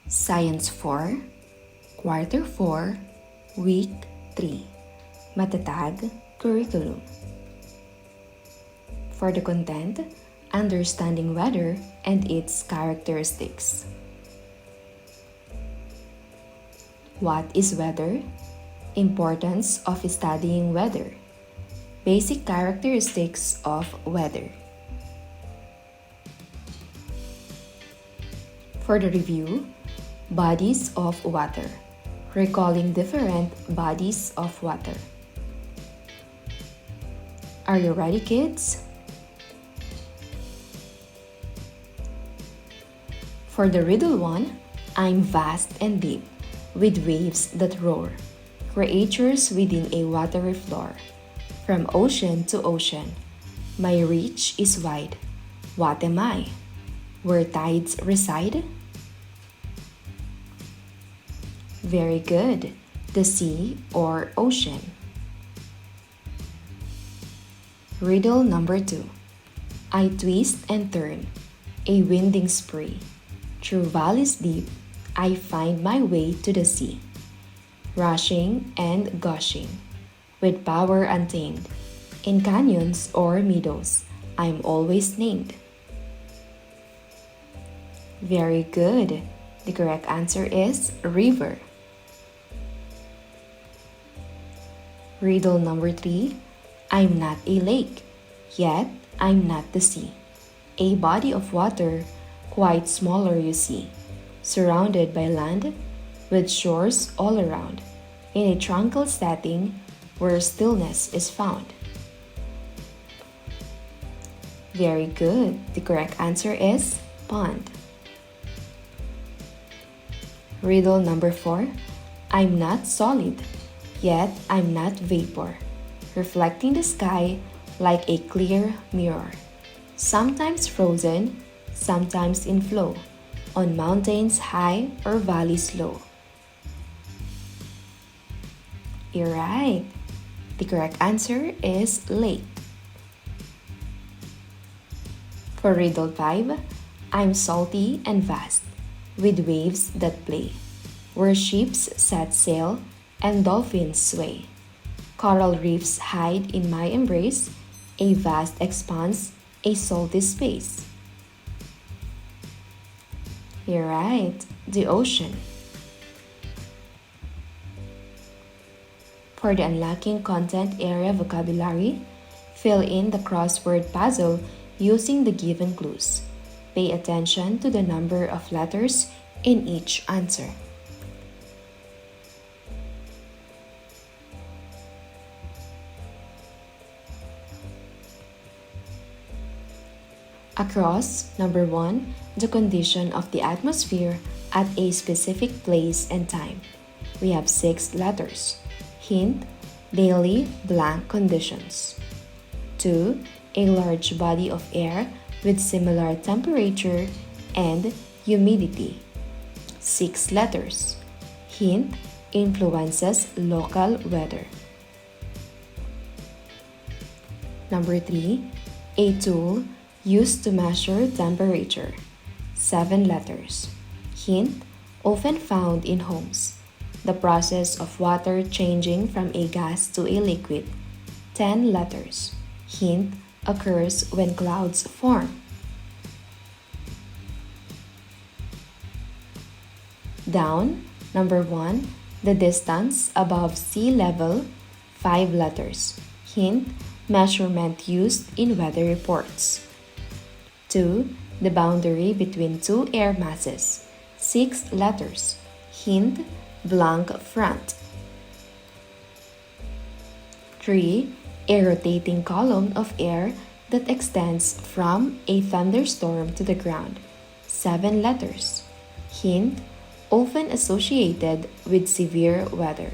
Science 4, Quarter 4, Week 3, Matatag Curriculum. For the content, understanding weather and its characteristics. What is weather? Importance of studying weather. Basic characteristics of weather. For the review, bodies of water. Recalling different bodies of water. Are you ready, kids? For the riddle 1, I'm vast and deep, with waves that roar, creatures within a watery floor, from ocean to ocean. My reach is wide. What am I? Where tides reside? Very good. The sea or ocean. Riddle number 2. I twist and turn, a winding spree. Through valleys deep, I find my way to the sea. Rushing and gushing, with power untamed. In canyons or meadows, I'm always named. Very good. The correct answer is river. Riddle number 3. I'm not a lake, yet I'm not the sea. A body of water, quite smaller you see, surrounded by land, with shores all around, in a tranquil setting where stillness is found. Very good. The correct answer is pond. Riddle number 4. I'm not solid, yet I'm not vapor, reflecting the sky like a clear mirror, sometimes frozen, sometimes in flow, on mountains high or valleys low. You're right. The correct answer is lake. For riddle 5, I'm salty and vast, with waves that play, where ships set sail and dolphins sway. Coral reefs hide in my embrace, a vast expanse, a salty space. You're right, the ocean. For the unlocking content area vocabulary, fill in the crossword puzzle using the given clues. Pay attention to the number of letters in each answer. Across, number 1, the condition of the atmosphere at a specific place and time. We have 6 letters. Hint, daily blank conditions. 2, a large body of air with similar temperature and humidity. 6 letters. Hint, influences local weather. Number 3, a tool used to measure temperature. 7 letters. Hint, often found in homes. The process of water changing from a gas to a liquid. 10 letters. Hint, occurs when clouds form. Down, number 1, the distance above sea level, 5 letters. Hint, measurement used in weather reports. 2, the boundary between 2 air masses, 6 letters. Hint, blank front. 3, a rotating column of air that extends from a thunderstorm to the ground, 7 letters. Hint, often associated with severe weather.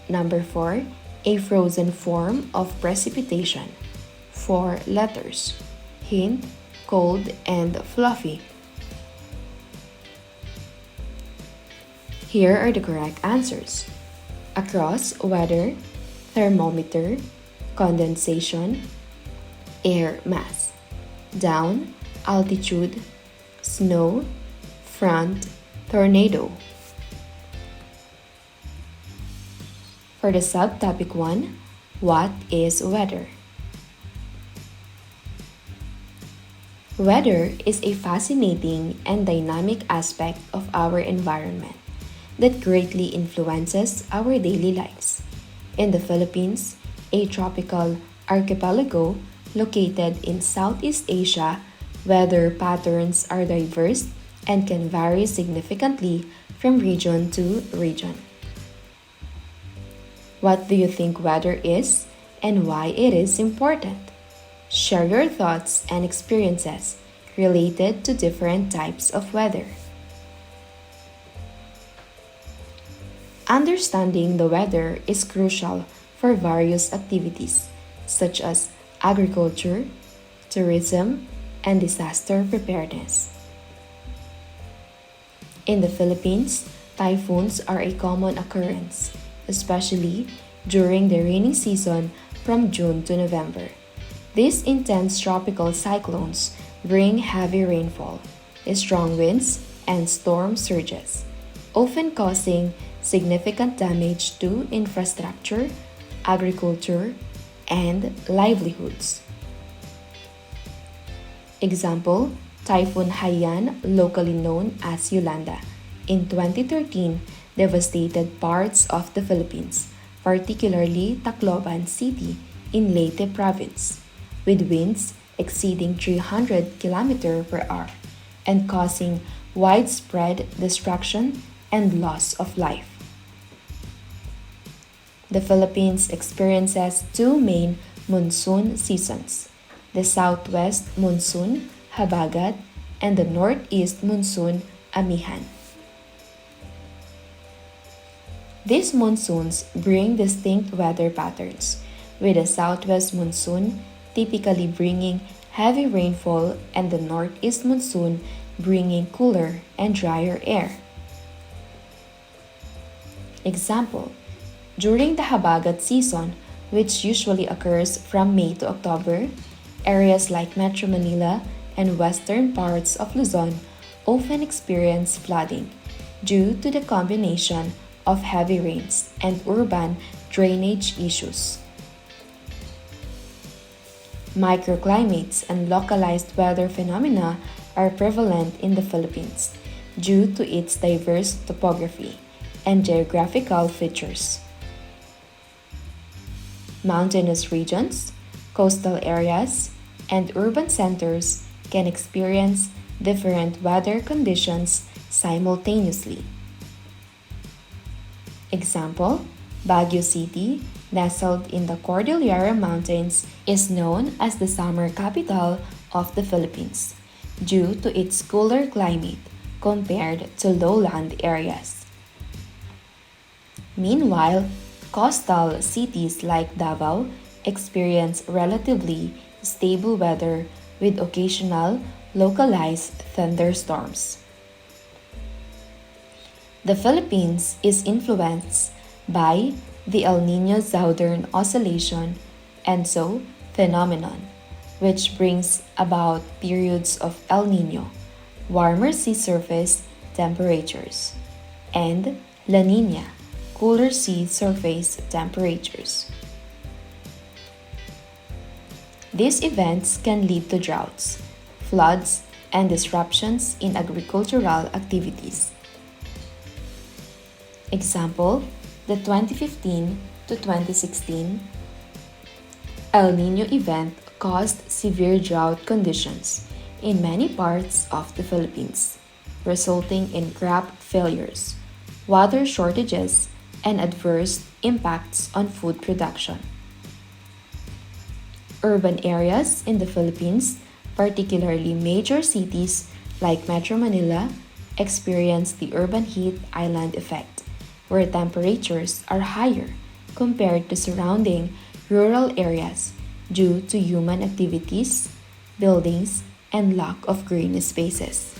Number 4, a frozen form of precipitation, 4 letters. Hint, cold and fluffy. Here are the correct answers. Across, weather, thermometer, condensation, air mass. Down, altitude, snow, front, tornado. For the subtopic 1, what is weather? Weather is a fascinating and dynamic aspect of our environment that greatly influences our daily lives. In the Philippines, a tropical archipelago located in Southeast Asia, weather patterns are diverse and can vary significantly from region to region. What do you think weather is and why it is important? Share your thoughts and experiences related to different types of weather. Understanding the weather is crucial for various activities such as agriculture, tourism, and disaster preparedness. In the Philippines, typhoons are a common occurrence, especially during the rainy season from June to November. These intense tropical cyclones bring heavy rainfall, strong winds, and storm surges, often causing significant damage to infrastructure, agriculture, and livelihoods. Example, Typhoon Haiyan, locally known as Yolanda, in 2013 devastated parts of the Philippines, particularly Tacloban City in Leyte Province, with winds exceeding 300 km per hour and causing widespread destruction and loss of life. The Philippines experiences two main monsoon seasons: the southwest monsoon, Habagat, and the northeast monsoon, Amihan. These monsoons bring distinct weather patterns, with the southwest monsoon typically bringing heavy rainfall and the northeast monsoon bringing cooler and drier air. Example, during the Habagat season, which usually occurs from May to October, areas like Metro Manila and western parts of Luzon often experience flooding due to the combination of heavy rains and urban drainage issues. Microclimates and localized weather phenomena are prevalent in the Philippines due to its diverse topography and geographical features. Mountainous regions, coastal areas, and urban centers can experience different weather conditions simultaneously. Example, Baguio City, nestled in the Cordillera Mountains, is known as the summer capital of the Philippines due to its cooler climate compared to lowland areas. Meanwhile, coastal cities like Davao experience relatively stable weather with occasional localized thunderstorms. The Philippines is influenced by the El Niño Southern Oscillation and so phenomenon, which brings about periods of El Niño, warmer sea surface temperatures, and La Niña, cooler sea surface temperatures. These events can lead to droughts, floods, and disruptions in agricultural activities. Example, the 2015 to 2016 El Niño event caused severe drought conditions in many parts of the Philippines, resulting in crop failures, water shortages, and adverse impacts on food production. Urban areas in the Philippines, particularly major cities like Metro Manila, experience the urban heat island effect, where temperatures are higher compared to surrounding rural areas due to human activities, buildings, and lack of green spaces.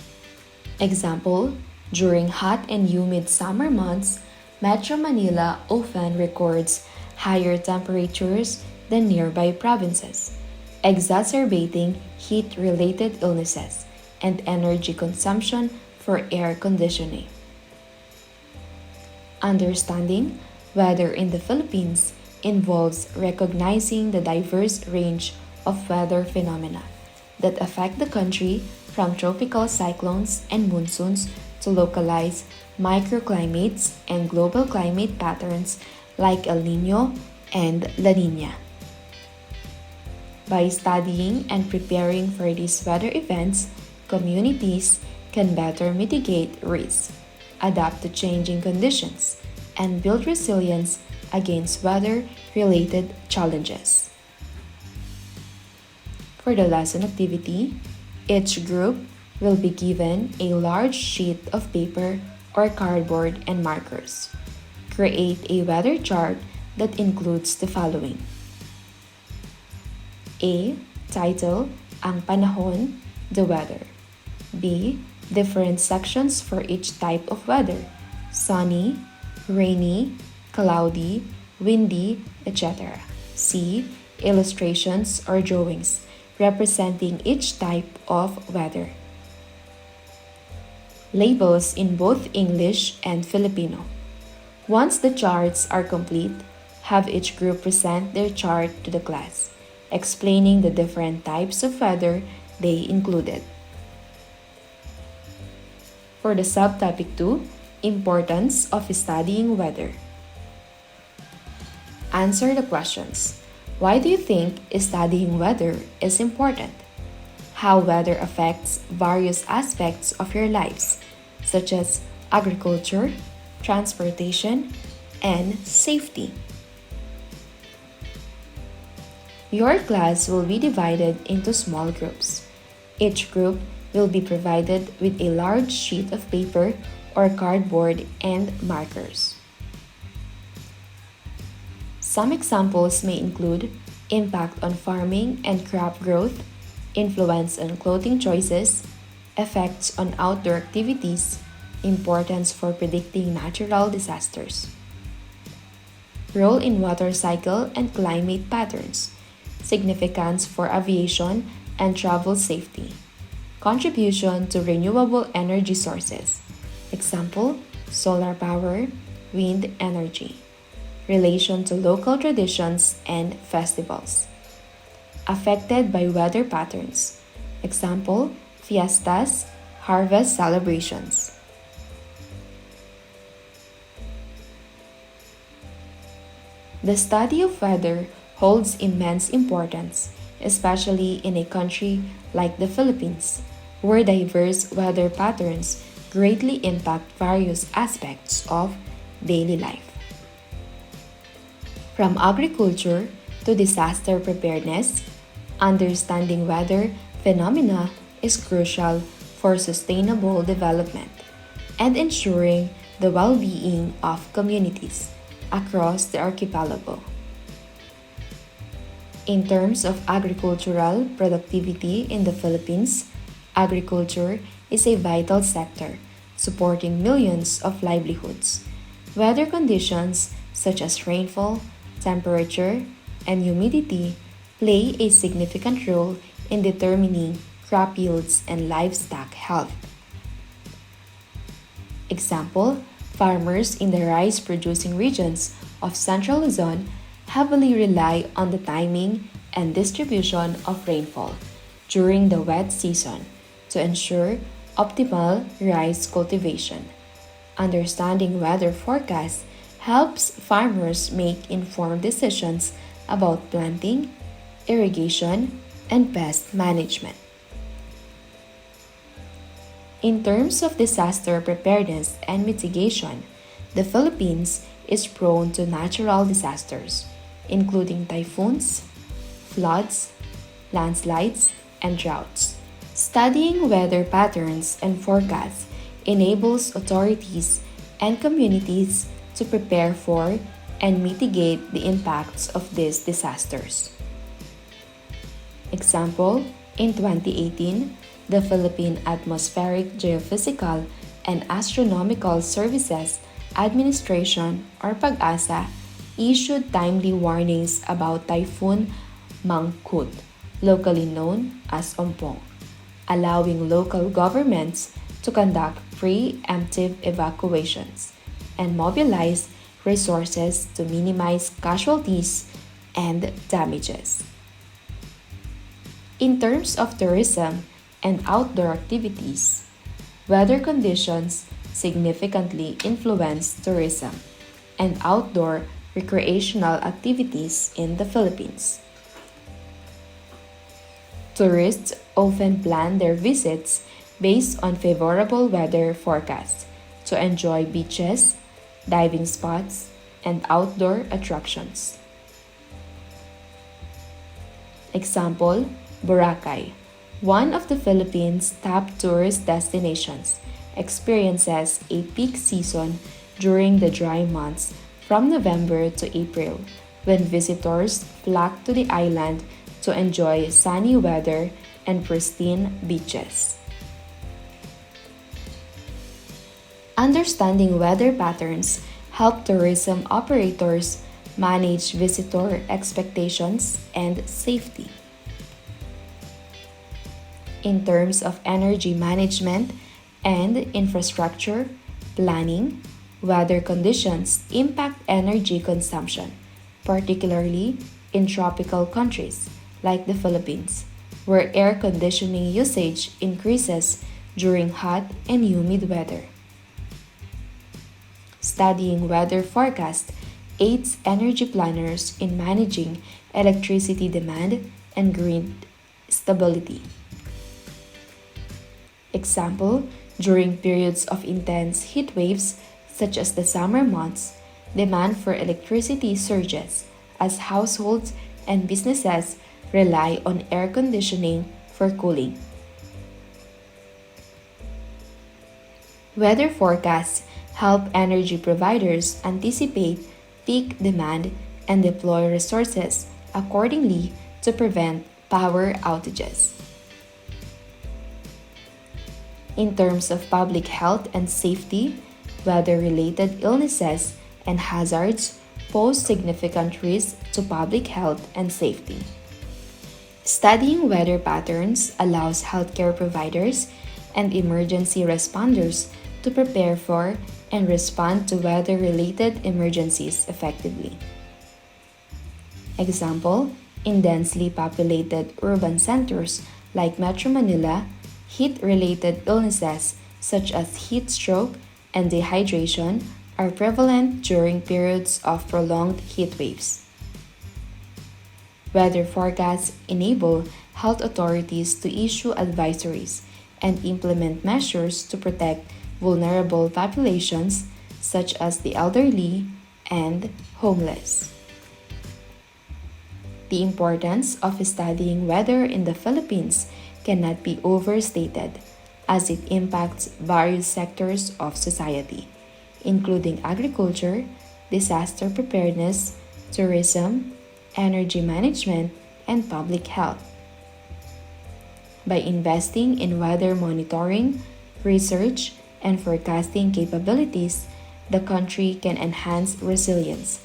Example, during hot and humid summer months, Metro Manila often records higher temperatures than nearby provinces, exacerbating heat-related illnesses and energy consumption for air conditioning. Understanding weather in the Philippines involves recognizing the diverse range of weather phenomena that affect the country, from tropical cyclones and monsoons to localized microclimates and global climate patterns like El Nino and La Nina. By studying and preparing for these weather events, communities can better mitigate risks, adapt to changing conditions, and build resilience against weather related challenges. For the lesson activity, each group will be given a large sheet of paper or cardboard and markers. Create a weather chart that includes the following: A. Title, Ang Panahon, the weather. B. Different sections for each type of weather: sunny, rainy, cloudy, windy, etc. C. Illustrations or drawings representing each type of weather. Labels in both English and Filipino. Once the charts are complete, have each group present their chart to the class, explaining the different types of weather they included. For the subtopic 2, Importance of studying weather. Answer the questions. Why do you think studying weather is important? How weather affects various aspects of your lives, such as agriculture, transportation, and safety. Your class will be divided into small groups. Each group will be provided with a large sheet of paper or cardboard and markers. Some examples may include impact on farming and crop growth, influence on clothing choices, effects on outdoor activities, importance for predicting natural disasters, role in water cycle and climate patterns, significance for aviation and travel safety, contribution to renewable energy sources, example, solar power, wind energy, relation to local traditions and festivals, affected by weather patterns, example, fiestas, harvest celebrations. The study of weather holds immense importance, especially in a country like the Philippines, where diverse weather patterns greatly impact various aspects of daily life. From agriculture to disaster preparedness, understanding weather phenomena is crucial for sustainable development and ensuring the well-being of communities across the archipelago. In terms of agricultural productivity in the Philippines, agriculture is a vital sector supporting millions of livelihoods. Weather conditions such as rainfall, temperature, and humidity play a significant role in determining crop yields and livestock health. Example, farmers in the rice-producing regions of Central Luzon heavily rely on the timing and distribution of rainfall during the wet season to ensure optimal rice cultivation. Understanding weather forecasts helps farmers make informed decisions about planting, irrigation, and pest management. In terms of disaster preparedness and mitigation, the Philippines is prone to natural disasters, including typhoons, floods, landslides, and droughts. Studying weather patterns and forecasts enables authorities and communities to prepare for and mitigate the impacts of these disasters. Example, in 2018, the Philippine Atmospheric, Geophysical, and Astronomical Services Administration or PAGASA issued timely warnings about Typhoon Mangkhut, locally known as Ompong, allowing local governments to conduct preemptive evacuations and mobilize resources to minimize casualties and damages. In terms of tourism and outdoor activities, weather conditions significantly influence tourism and outdoor recreational activities in the Philippines. Tourists often plan their visits based on favorable weather forecasts to enjoy beaches, diving spots, and outdoor attractions. Example, Boracay, one of the Philippines' top tourist destinations, experiences a peak season during the dry months from November to April, when visitors flock to the island to enjoy sunny weather and pristine beaches. Understanding weather patterns help tourism operators manage visitor expectations and safety. In terms of energy management and infrastructure planning, weather conditions impact energy consumption, particularly in tropical countries like the Philippines, where air conditioning usage increases during hot and humid weather. Studying weather forecasts aids energy planners in managing electricity demand and grid stability. Example, during periods of intense heat waves, such as the summer months, demand for electricity surges as households and businesses rely on air conditioning for cooling. Weather forecasts help energy providers anticipate peak demand and deploy resources accordingly to prevent power outages. In terms of public health and safety, weather-related illnesses and hazards pose significant risks to public health and safety. Studying weather patterns allows healthcare providers and emergency responders to prepare for and respond to weather-related emergencies effectively. Example, in densely populated urban centers like Metro Manila, heat-related illnesses such as heat stroke and dehydration are prevalent during periods of prolonged heat waves. Weather forecasts enable health authorities to issue advisories and implement measures to protect vulnerable populations such as the elderly and homeless. The importance of studying weather in the Philippines cannot be overstated, as it impacts various sectors of society, including agriculture, disaster preparedness, tourism, energy management, and public health. By investing in weather monitoring, research, and forecasting capabilities, the country can enhance resilience,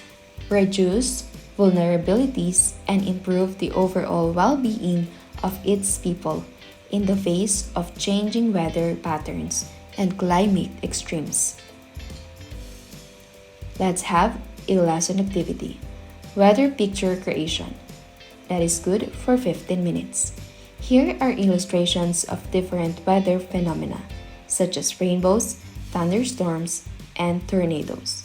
reduce vulnerabilities, and improve the overall well-being of its people in the face of changing weather patterns and climate extremes. Let's have a lesson activity. Weather picture creation. That is good for 15 minutes. Here are illustrations of different weather phenomena, such as rainbows, thunderstorms, and tornadoes.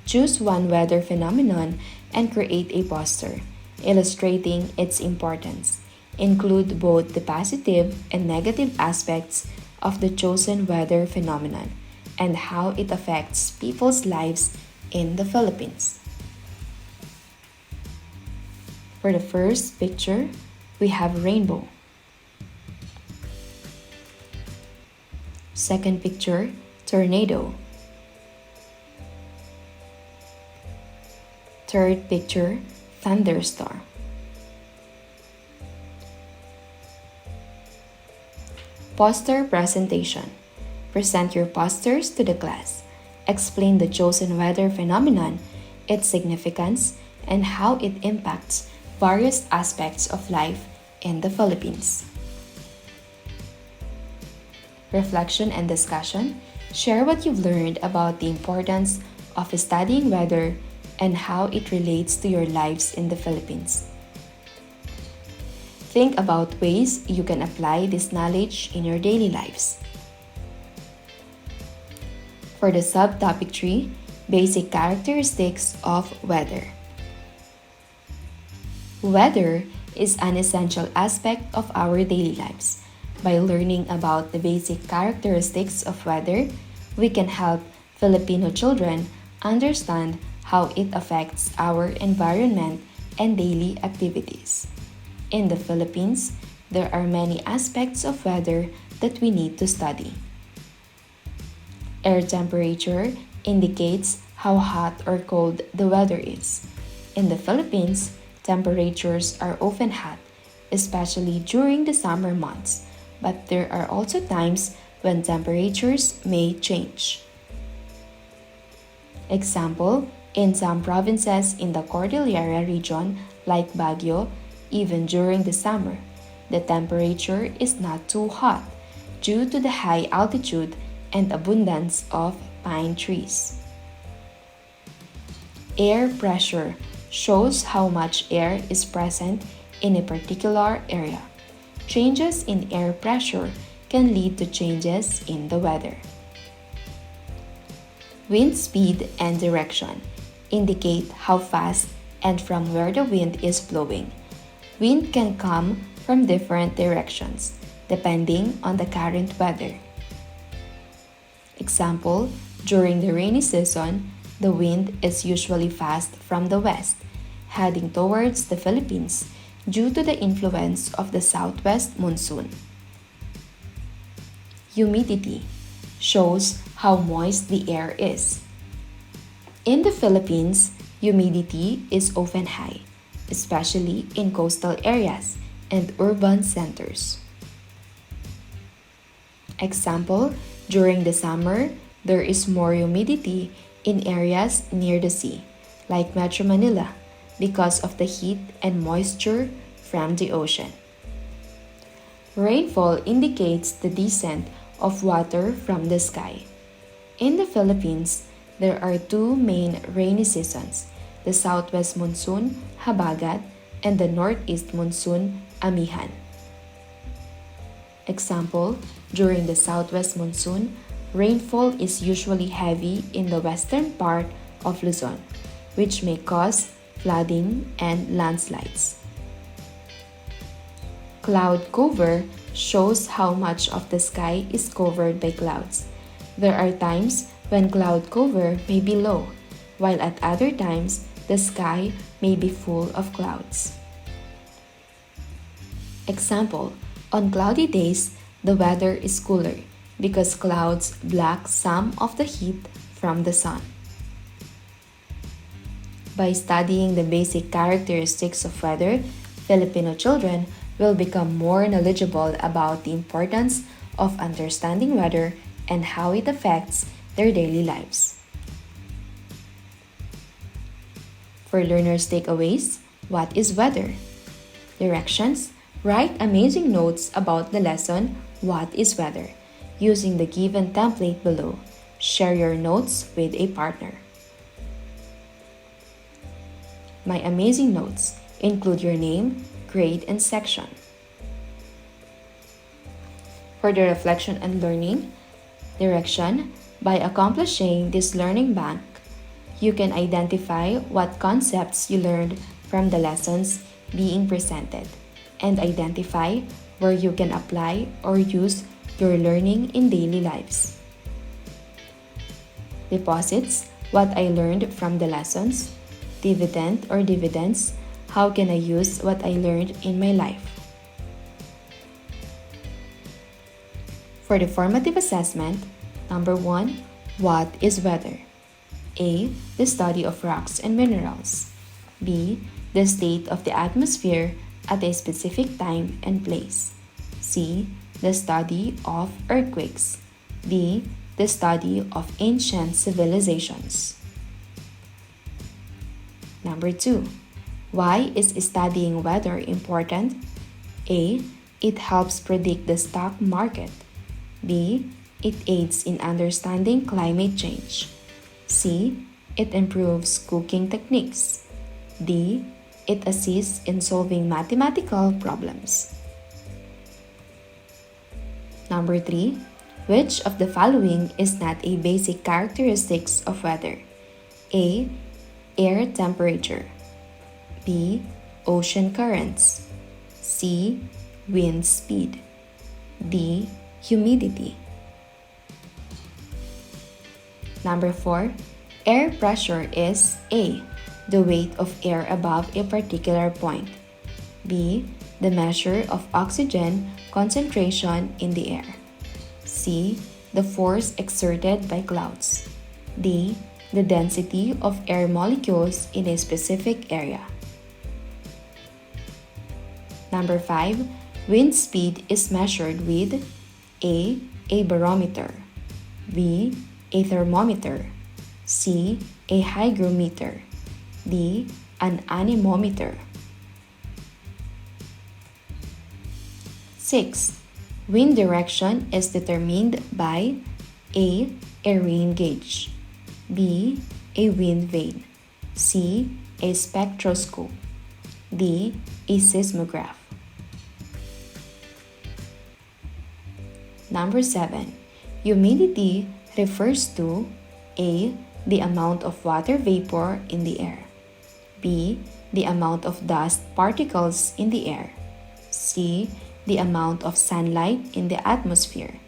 Choose one weather phenomenon and create a poster, illustrating its importance. Include both the positive and negative aspects of the chosen weather phenomenon and how it affects people's lives in the Philippines. For the first picture, we have rainbow. Second picture, tornado. Third picture, thunderstorm. Poster presentation. Present your posters to the class. Explain the chosen weather phenomenon, its significance, and how it impacts various aspects of life in the Philippines. reflection and discussion, share what you've learned about the importance of studying weather and how it relates to your lives in the Philippines. Think about ways you can apply this knowledge in your daily lives. For the subtopic 3, basic characteristics of weather. Weather is an essential aspect of our daily lives. By learning about the basic characteristics of weather, we can help Filipino children understand how it affects our environment and daily activities. In the Philippines, there are many aspects of weather that we need to study. Air temperature indicates how hot or cold the weather is. In the Philippines, temperatures are often hot, especially during the summer months, but there are also times when temperatures may change. Example, in some provinces in the Cordillera region, like Baguio, even during the summer, the temperature is not too hot due to the high altitude and abundance of pine trees. Air pressure shows how much air is present in a particular area. Changes in air pressure can lead to changes in the weather. Wind speed and direction indicate how fast and from where the wind is blowing. Wind can come from different directions depending on the current weather. Example, during the rainy season, the wind is usually fast from the west, heading towards the Philippines due to the influence of the southwest monsoon. Humidity shows how moist the air is. In the Philippines, humidity is often high, especially in coastal areas and urban centers. Example, during the summer, there is more humidity in areas near the sea, like Metro Manila, because of the heat and moisture from the ocean. Rainfall indicates the descent of water from the sky. In the Philippines, there are two main rainy seasons, the southwest monsoon, Habagat, and the northeast monsoon, Amihan. Example, during the southwest monsoon, rainfall is usually heavy in the western part of Luzon, which may cause flooding and landslides. Cloud cover shows how much of the sky is covered by clouds. There are times when cloud cover may be low, while at other times the sky may be full of clouds. Example, on cloudy days, the weather is cooler because clouds block some of the heat from the sun. By studying the basic characteristics of weather, Filipino children will become more knowledgeable about the importance of understanding weather and how it affects their daily lives. For learners' takeaways, what is weather? Directions: write amazing notes about the lesson, What is Weather, using the given template below. Share your notes with a partner. My amazing notes include your name, grade, and section. For the reflection and learning, direction: by accomplishing this learning bank, you can identify what concepts you learned from the lessons being presented and identify where you can apply or use your learning in daily lives. Deposits: what I learned from the lessons. Dividend or dividends: how can I use what I learned in my life? For the formative assessment, number 1, what is weather? A. The study of rocks and minerals. B. The state of the atmosphere at a specific time and place. C. The study of earthquakes. D. The study of ancient civilizations. Number 2. Why is studying weather important? A. It helps predict the stock market. B. It aids in understanding climate change. C. It improves cooking techniques. D. It assists in solving mathematical problems. Number 3. Which of the following is not a basic characteristics of weather? A. Air temperature. B. Ocean currents. C. Wind speed. D. Humidity. Number 4. Air pressure is A. The weight of air above a particular point. B. The measure of oxygen concentration in the air. C. The force exerted by clouds. D. The density of air molecules in a specific area. Number 5. Wind speed is measured with A. A barometer. B. A thermometer. C. A hygrometer. D. An anemometer. 6. Wind direction is determined by A. A rain gauge. B. A wind vane. C. A spectroscope. D. A seismograph. Number 7. Humidity refers to A. The amount of water vapor in the air. B. The amount of dust particles in the air. C. The amount of sunlight in the atmosphere.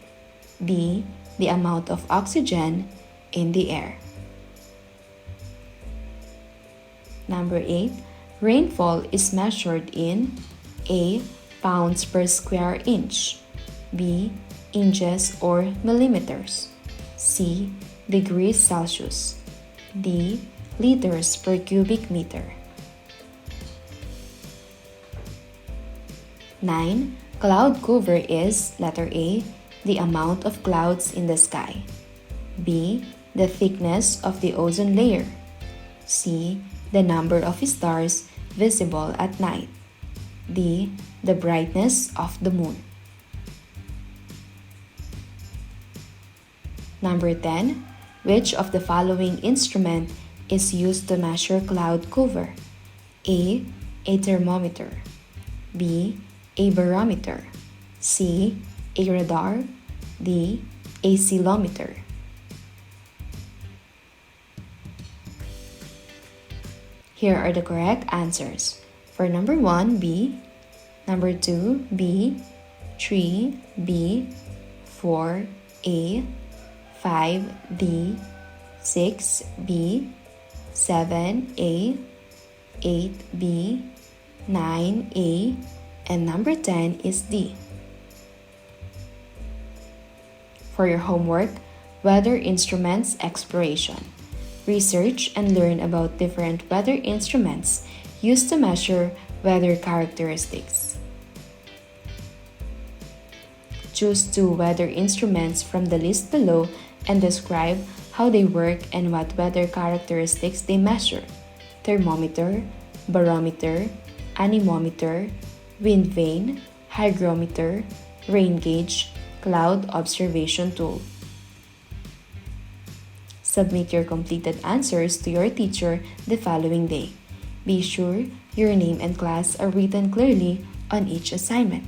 D. The amount of oxygen in the air. Number 8. Rainfall is measured in A. Pounds per square inch. B. Inches or millimeters. C. Degrees Celsius. D. Liters per cubic meter. 9. Cloud cover is letter A. The amount of clouds in the sky. B. The thickness of the ozone layer. C. The number of stars visible at night. D. The brightness of the moon. Number 10. Which of the following instrument is used to measure cloud cover? A. A thermometer. B. A barometer. C. A radar. D. A ceilometer. Here are the correct answers. For number 1, B. Number 2, B. 3, B. 4, A. 5, D. 6, B. 7, A. 8, B. 9, A. And number 10 is D. For your homework, weather instruments exploration. Research and learn about different weather instruments used to measure weather characteristics. Choose 2 weather instruments from the list below and describe how they work and what weather characteristics they measure. Thermometer, barometer, anemometer, wind vane, hygrometer, rain gauge, cloud observation tool. Submit your completed answers to your teacher the following day. Be sure your name and class are written clearly on each assignment.